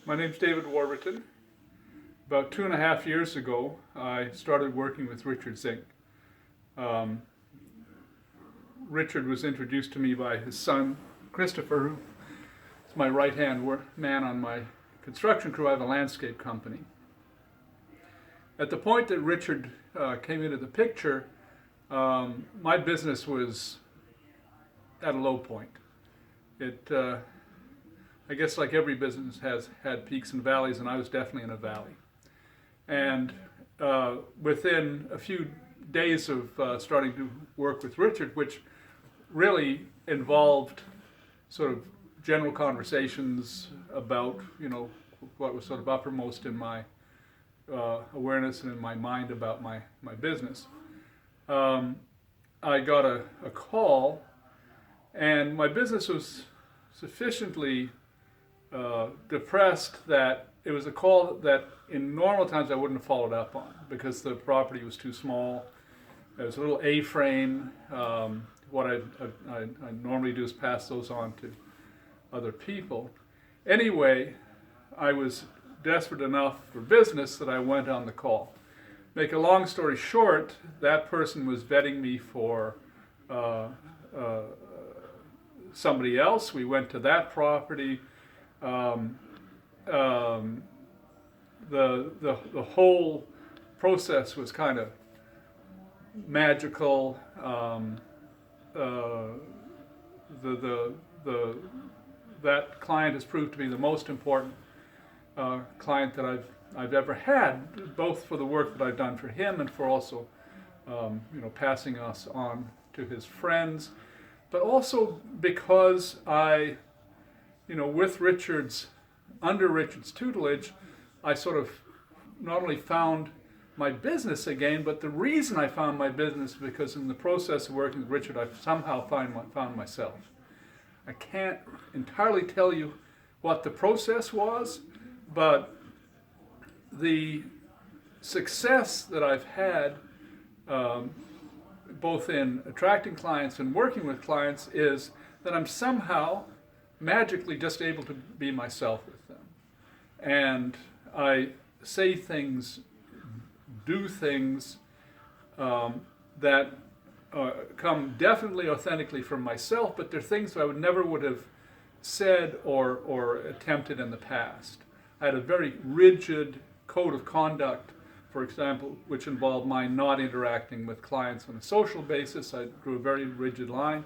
My name's David Warburton. About 2.5 years ago, I started working with Richard Zinck. Richard was introduced to me by his son, Christopher, who is my right-hand man on my construction crew. I have a landscape company. At the point that Richard came into the picture, my business was at a low point. I guess like every business has had peaks and valleys, and I was definitely in a valley. And within a few days of starting to work with Richard, which really involved sort of general conversations about, what was sort of uppermost in my awareness and in my mind about my business, I got a call, and my business was sufficiently depressed that it was a call that in normal times I wouldn't have followed up on because the property was too small. It was a little A-frame. What I normally do is pass those on to other people. Anyway, I was desperate enough for business that I went on the call. Make a long story short, that person was vetting me for somebody else. We went to that property. The whole process was kind of magical. That client has proved to be the most important client that I've ever had, both for the work that I've done for him and for also passing us on to his friends, but also because under Richard's tutelage, I sort of not only found my business again, but the reason I found my business is because in the process of working with Richard, I somehow found myself. I can't entirely tell you what the process was, but the success that I've had, both in attracting clients and working with clients, is that I'm somehow magically just able to be myself with them. And I say things, do things that come definitely authentically from myself, but they're things that I would have said or attempted in the past. I had a very rigid code of conduct, for example, which involved my not interacting with clients on a social basis. I drew a very rigid line.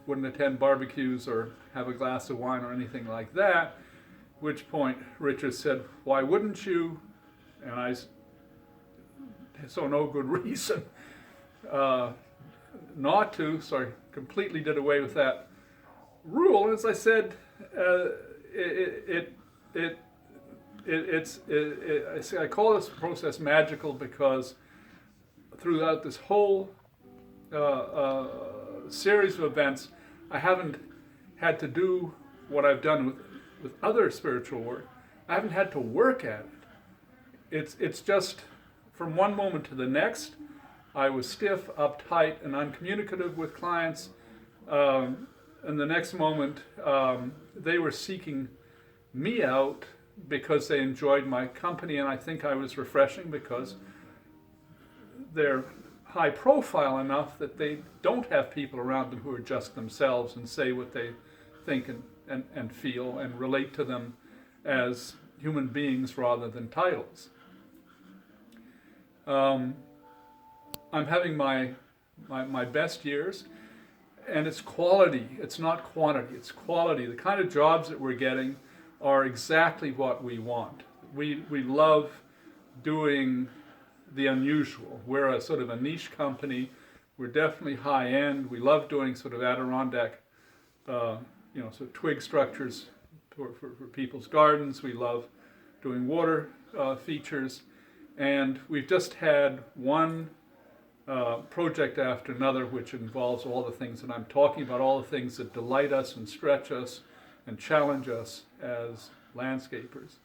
Wouldn't attend barbecues or have a glass of wine or anything like that. At which point Richard said, "Why wouldn't you?" And I saw no good reason not to, so I completely did away with that rule. And as I said, I call this process magical because throughout this whole series of events, I haven't had to do what I've done with other spiritual work. I haven't had to work at it. It's just from one moment to the next, I was stiff, uptight, and uncommunicative with clients. And the next moment, they were seeking me out because they enjoyed my company, and I think I was refreshing because they're high profile enough that they don't have people around them who are just themselves and say what they think and feel and relate to them as human beings rather than titles. I'm having my best years, and it's quality. It's not quantity, it's quality. The kind of jobs that we're getting are exactly what we want. We love doing the unusual. We're a sort of a niche company. We're definitely high end. We love doing sort of Adirondack, sort of twig structures for people's gardens. We love doing water features. And we've just had one project after another, which involves all the things that I'm talking about, all the things that delight us and stretch us and challenge us as landscapers.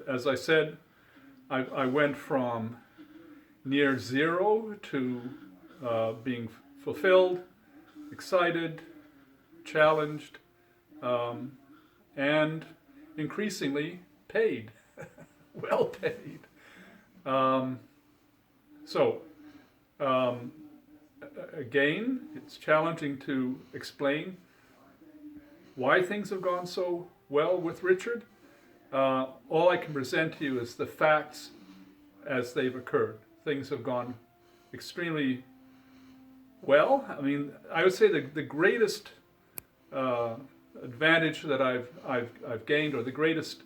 As I said, I went from near zero to being fulfilled, excited, challenged, and increasingly paid, well paid. So, again, it's challenging to explain why things have gone so well with Richard. All I can present to you is the facts as they've occurred. Things have gone extremely well. I mean, I would say the greatest advantage that I've gained, or the greatest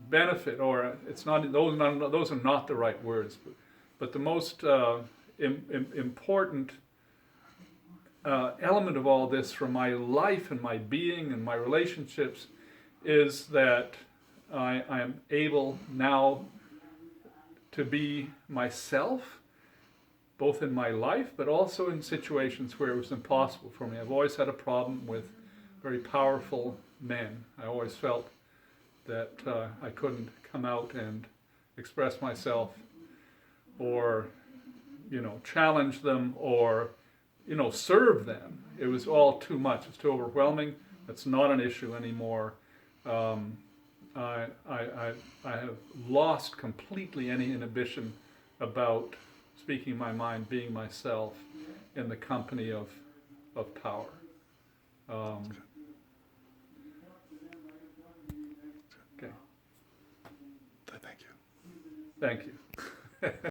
benefit, or it's not those are not the right words, but the most important element of all this from my life and my being and my relationships is that I am able now to be myself, both in my life, but also in situations where it was impossible for me. I've always had a problem with very powerful men. I always felt that I couldn't come out and express myself, or, challenge them, or, serve them. It was all too much. It's too overwhelming. It's not an issue anymore. I have lost completely any inhibition about speaking my mind, being myself in the company of power. Okay. Thank you. Thank you.